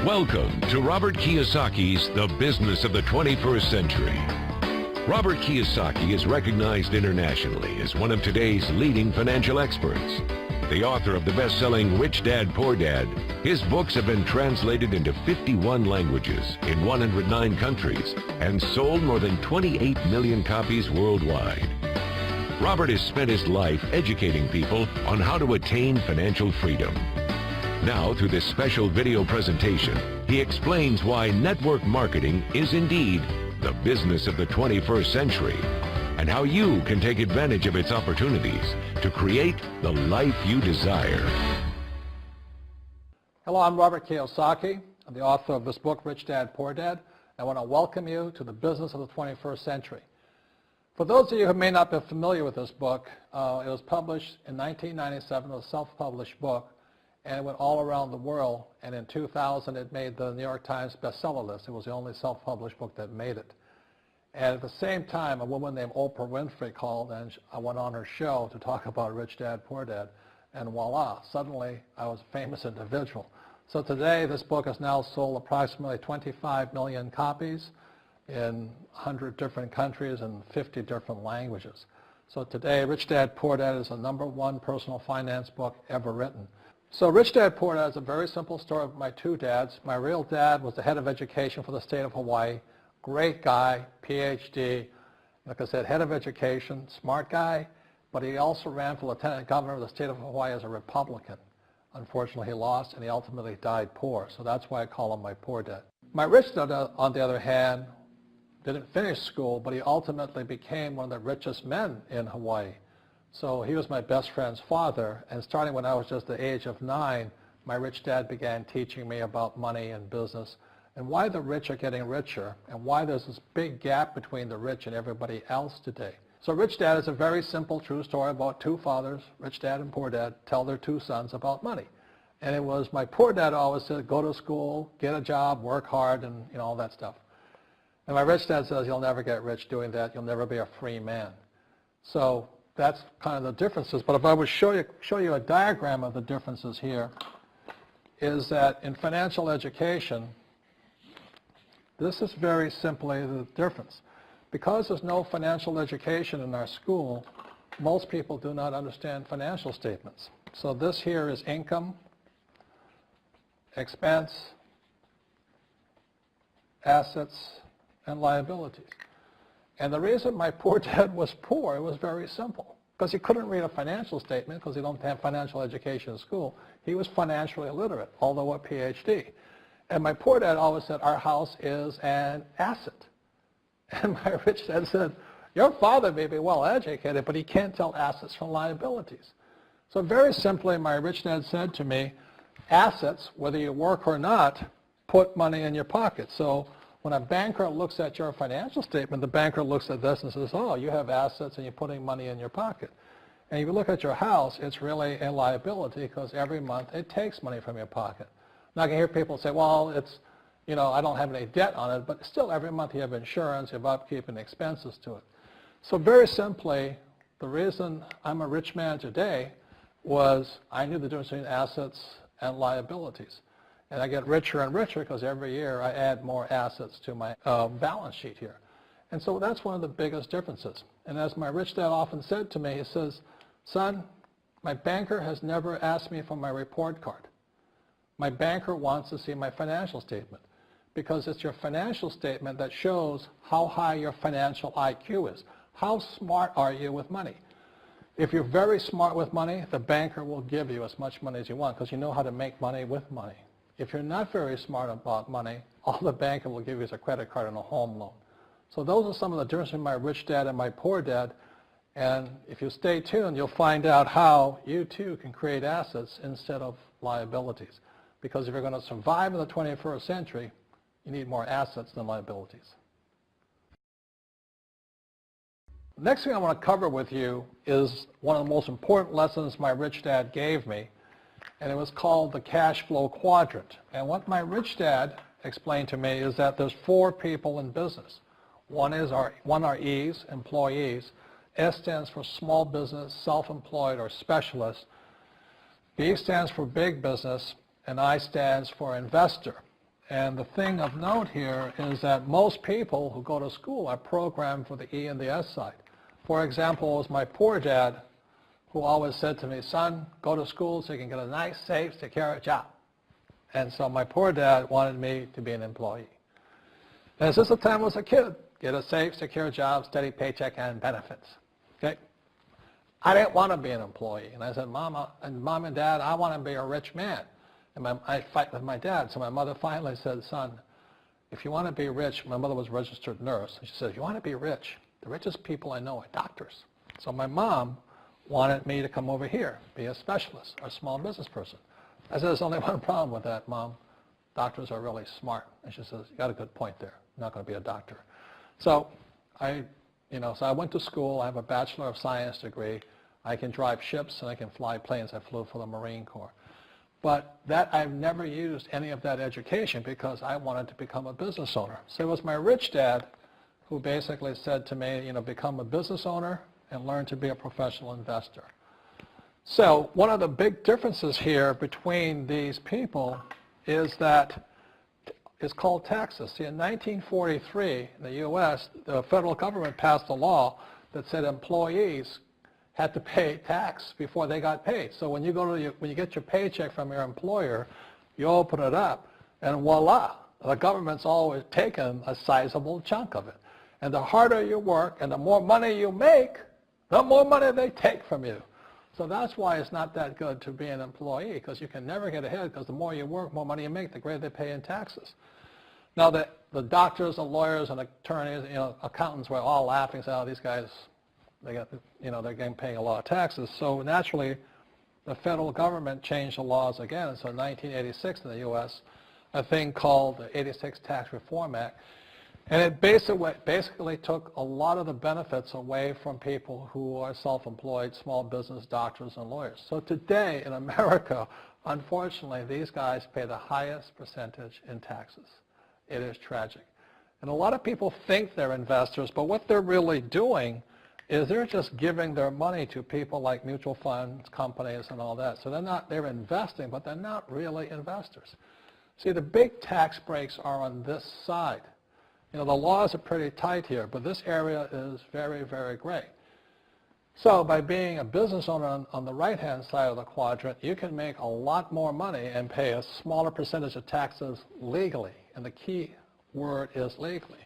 Welcome to Robert Kiyosaki's The Business of the 21st Century. Robert Kiyosaki is recognized internationally as one of today's leading financial experts. The author of the best-selling Rich Dad, Poor Dad, his books have been translated into 51 languages in 109 countries and sold more than 28 million copies worldwide. Robert has spent his life educating people on how to attain financial freedom. Now, through this special video presentation, he explains why network marketing is indeed the business of the 21st century and how you can take advantage of its opportunities to create the life you desire. Hello, I'm Robert Kiyosaki. I'm the author of this book, Rich Dad, Poor Dad. I want to welcome you to the business of the 21st century. For those of you who may not be familiar with this book, it was published in 1997, a self-published book, and it went all around the world, and in 2000 it made the New York Times bestseller list. It was the only self-published book that made it. And at the same time, a woman named Oprah Winfrey called, and I went on her show to talk about Rich Dad, Poor Dad, and voila, suddenly I was a famous individual. So today this book has now sold approximately 25 million copies in 100 different countries and 50 different languages. So today, Rich Dad, Poor Dad is the #1 personal finance book ever written. So Rich Dad, Poor Dad is a very simple story of my two dads. My real dad was the head of education for the state of Hawaii. Great guy, PhD, like I said, head of education, smart guy, but he also ran for lieutenant governor of the state of Hawaii as a Republican. Unfortunately, he lost, and he ultimately died poor, so that's why I call him my poor dad. My rich dad, on the other hand, didn't finish school, but he ultimately became one of the richest men in Hawaii. So he was my best friend's father, and starting when I was just the age of 9, my rich dad began teaching me about money and business and why the rich are getting richer and why there's this big gap between the rich and everybody else today. So Rich Dad is a very simple, true story about two fathers, Rich Dad and Poor Dad, tell their two sons about money. And it was my poor dad always said, go to school, get a job, work hard, and all that stuff. And my rich dad says, you'll never get rich doing that. You'll never be a free man. So that's kind of the differences. But if I would show you a diagram of the differences here, is that in financial education, this is very simply the difference. Because there's no financial education in our school, most people do not understand financial statements. So this here is income, expense, assets, and liabilities. And the reason my poor dad was poor, it was very simple. Because he couldn't read a financial statement because he don't have financial education in school. He was financially illiterate, although a PhD. And my poor dad always said, our house is an asset. And my rich dad said, your father may be well educated, but he can't tell assets from liabilities. So very simply, my rich dad said to me, assets, whether you work or not, put money in your pocket. So when a banker looks at your financial statement, the banker looks at this and says, oh, you have assets and you're putting money in your pocket. And if you look at your house, it's really a liability because every month it takes money from your pocket. Now I can hear people say, well, it's, I don't have any debt on it, but still every month you have insurance, you have upkeep and expenses to it. So very simply, the reason I'm a rich man today was I knew the difference between assets and liabilities. And I get richer and richer because every year I add more assets to my balance sheet here. And so that's one of the biggest differences. And as my rich dad often said to me, he says, son, my banker has never asked me for my report card. My banker wants to see my financial statement because it's your financial statement that shows how high your financial IQ is. How smart are you with money? If you're very smart with money, the banker will give you as much money as you want because you know how to make money with money. If you're not very smart about money, all the banker will give you is a credit card and a home loan. So those are some of the differences between my rich dad and my poor dad. And if you stay tuned, you'll find out how you too can create assets instead of liabilities. Because if you're going to survive in the 21st century, you need more assets than liabilities. The next thing I want to cover with you is one of the most important lessons my rich dad gave me, and it was called the cash flow quadrant. And what my rich dad explained to me is that there's 4 people in business. One are E's, employees. S stands for small business, self-employed, or specialist. B stands for big business, and I stands for investor. And the thing of note here is that most people who go to school are programmed for the E and the S side. For example, it was my poor dad who always said to me, son, go to school so you can get a nice, safe, secure job. And so my poor dad wanted me to be an employee. And since the time I was a kid, get a safe, secure job, steady paycheck, and benefits. Okay? I didn't want to be an employee. And I said, Mom and Dad, I want to be a rich man. And I fight with my dad. So my mother finally said, son, if you want to be rich, my mother was a registered nurse. And she said, if you want to be rich, the richest people I know are doctors. So my mom wanted me to come over here, be a specialist or a small business person. I said, there's only one problem with that, Mom. Doctors are really smart. And she says, you got a good point there. I'm not going to be a doctor. So I went to school. I have a Bachelor of Science degree. I can drive ships and I can fly planes. I flew for the Marine Corps. But I've never used any of that education because I wanted to become a business owner. So it was my rich dad who basically said to me, become a business owner and learn to be a professional investor. So one of the big differences here between these people is that it's called taxes. See, in 1943, in the U.S., the federal government passed a law that said employees had to pay tax before they got paid. So when you get your paycheck from your employer, you open it up, and voila, the government's always taken a sizable chunk of it. And the harder you work and the more money you make, the more money they take from you. So that's why it's not that good to be an employee, because you can never get ahead, because the more you work, more money you make, the greater they pay in taxes. Now, the doctors and lawyers and attorneys, accountants were all laughing, saying, oh, these guys, they're getting paying a lot of taxes. So naturally, the federal government changed the laws again. And so in 1986 in the U.S., a thing called the 86 Tax Reform Act, and it basically took a lot of the benefits away from people who are self-employed, small business, doctors, and lawyers. So today in America, unfortunately, these guys pay the highest percentage in taxes. It is tragic. And a lot of people think they're investors, but what they're really doing is they're just giving their money to people like mutual funds, companies, and all that. So they're investing, but they're not really investors. See, the big tax breaks are on this side. The laws are pretty tight here, but this area is very, very gray. So by being a business owner on the right-hand side of the quadrant, you can make a lot more money and pay a smaller percentage of taxes legally. And the key word is legally.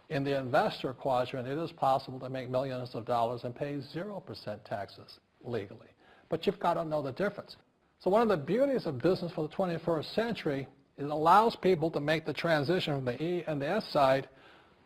In the investor quadrant, it is possible to make millions of dollars and pay 0% taxes legally. But you've got to know the difference. So one of the beauties of business for the 21st century is it allows people to make the transition from the E and the S side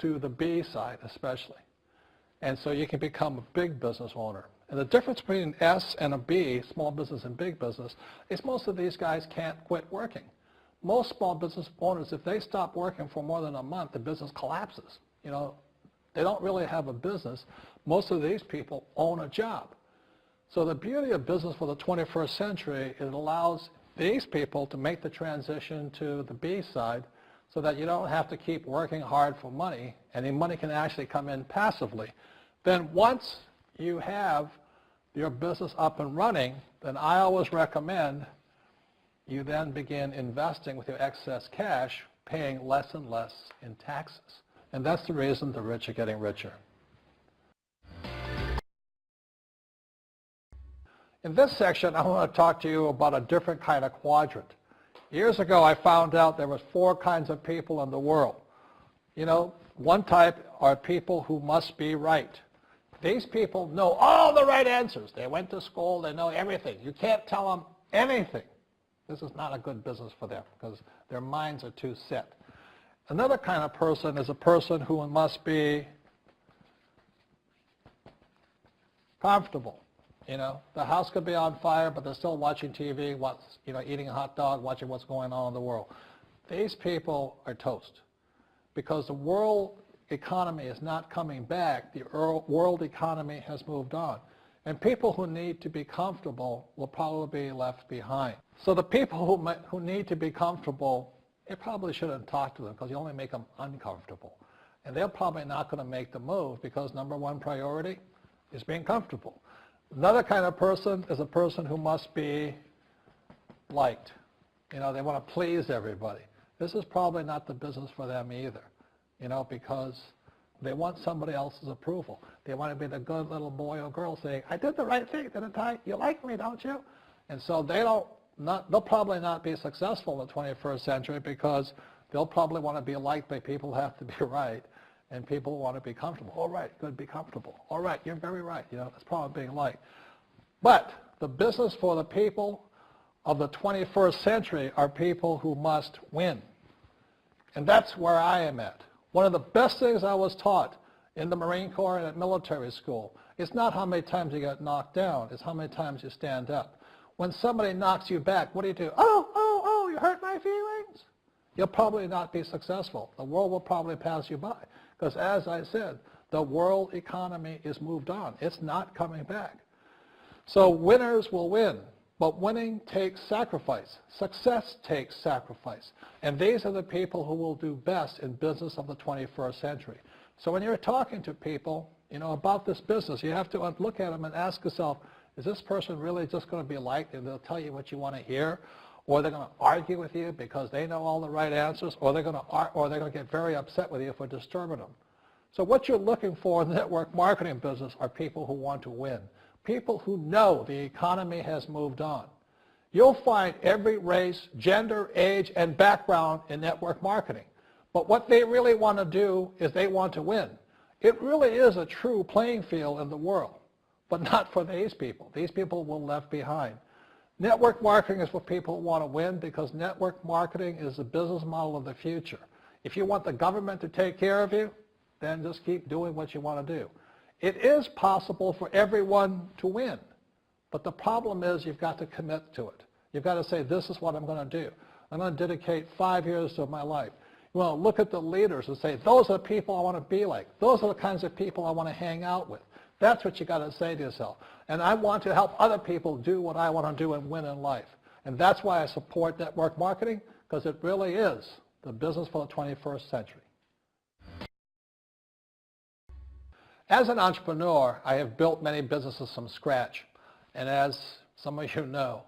to the B side especially. And so you can become a big business owner. And the difference between S and a B, small business and big business, is most of these guys can't quit working. Most small business owners, if they stop working for more than a month, the business collapses. They don't really have a business. Most of these people own a job. So the beauty of business for the 21st century is it allows these people to make the transition to the B side so that you don't have to keep working hard for money, and the money can actually come in passively. Then once you have your business up and running, then I always recommend you then begin investing with your excess cash, paying less and less in taxes. And that's the reason the rich are getting richer. In this section, I want to talk to you about a different kind of quadrant. Years ago, I found out there was 4 kinds of people in the world. One type are people who must be right. These people know all the right answers. They went to school, they know everything. You can't tell them anything. This is not a good business for them because their minds are too set. Another kind of person is a person who must be comfortable. The house could be on fire, but they're still watching TV, eating a hot dog, watching what's going on in the world. These people are toast because the world economy is not coming back. The world economy has moved on. And people who need to be comfortable will probably be left behind. So the people who need to be comfortable, you probably shouldn't talk to them because you only make them uncomfortable. And they're probably not going to make the move because number one priority is being comfortable. Another kind of person is a person who must be liked. They want to please everybody. this is probably not the business for them either, because they want somebody else's approval. They want to be the good little boy or girl saying, I did the right thing, didn't I? You like me, don't you? And so they'll probably not be successful in the 21st century because they'll probably want to be liked by people who have to be right, and people want to be comfortable. All right, good, be comfortable. All right, you're very right. That's probably being liked. But the business for the people of the 21st century are people who must win. And that's where I am at. One of the best things I was taught in the Marine Corps and at military school is not how many times you get knocked down, it's how many times you stand up. When somebody knocks you back, what do? Oh, you hurt my feelings. You'll probably not be successful. The world will probably pass you by. Because as I said, the world economy is moved on. It's not coming back. So winners will win. But winning takes sacrifice. Success takes sacrifice. And these are the people who will do best in business of the 21st century. So when you're talking to people, about this business, you have to look at them and ask yourself, is this person really just going to be liked and they'll tell you what you want to hear? Or they're going to argue with you because they know all the right answers? Or they're going to get very upset with you for disturbing them? So what you're looking for in the network marketing business are people who want to win. People who know the economy has moved on. You'll find every race, gender, age, and background in network marketing. But what they really want to do is they want to win. It really is a true playing field in the world, but not for these people. These people will be left behind. Network marketing is for people who want to win because network marketing is the business model of the future. If you want the government to take care of you, then just keep doing what you want to do. It is possible for everyone to win, but the problem is you've got to commit to it. You've got to say, this is what I'm going to do. I'm going to dedicate 5 years of my life. You want to look at the leaders and say, those are the people I want to be like. Those are the kinds of people I want to hang out with. That's what you got to say to yourself. And I want to help other people do what I want to do and win in life. And that's why I support network marketing, because it really is the business for the 21st century. As an entrepreneur, I have built many businesses from scratch. And as some of you know,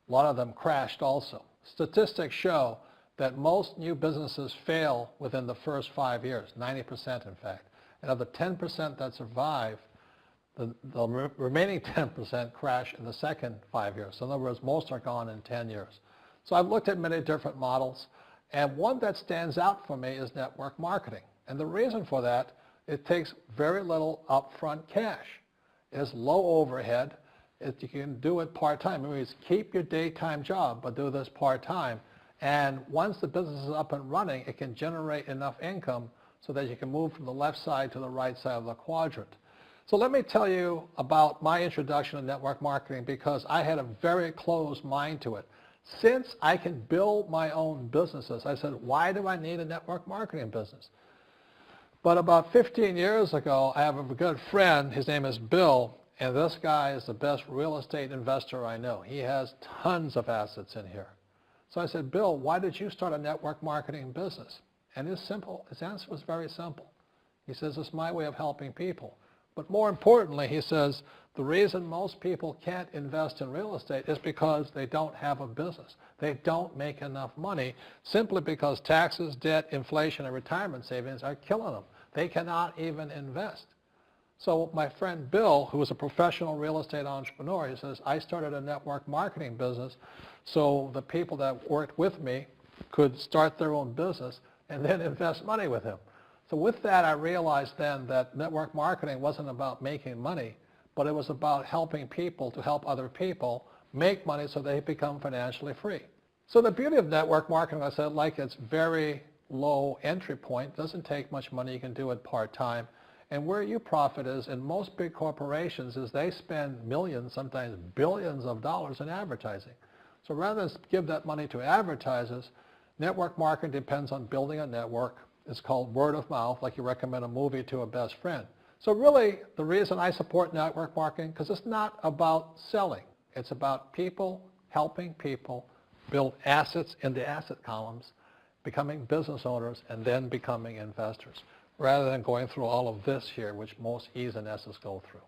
a lot of them crashed also. Statistics show that most new businesses fail within the first 5 years, 90% in fact. And of the 10% that survive, the remaining 10% crash in the second 5 years. So in other words, most are gone in 10 years. So I've looked at many different models, and one that stands out for me is network marketing. And the reason for that, it takes very little upfront cash. It's low overhead. You can do it part-time. It means keep your daytime job, but do this part-time. And once the business is up and running, it can generate enough income so that you can move from the left side to the right side of the quadrant. So let me tell you about my introduction to network marketing, because I had a very closed mind to it. Since I can build my own businesses, I said, why do I need a network marketing business? But about 15 years ago, I have a good friend, his name is Bill, and this guy is the best real estate investor I know. He has tons of assets in here. So I said, Bill, why did you start a network marketing business? And his answer was very simple. He says, it's my way of helping people. But more importantly, he says, the reason most people can't invest in real estate is because they don't have a business. They don't make enough money simply because taxes, debt, inflation, and retirement savings are killing them. They cannot even invest. So my friend Bill, who is a professional real estate entrepreneur, he says, I started a network marketing business so the people that worked with me could start their own business and then invest money with him. So with that, I realized then that network marketing wasn't about making money, but it was about helping people to help other people make money so they become financially free. So the beauty of network marketing, I said, like it's very low entry point, doesn't take much money, you can do it part-time. And where you profit is in most big corporations is they spend millions, sometimes billions of dollars in advertising. So rather than give that money to advertisers, network marketing depends on building a network. It's called word of mouth, like you recommend a movie to a best friend. So really, the reason I support network marketing, because it's not about selling. It's about people helping people build assets in the asset columns, becoming business owners, and then becoming investors, rather than going through all of this here, which most E's and S's go through.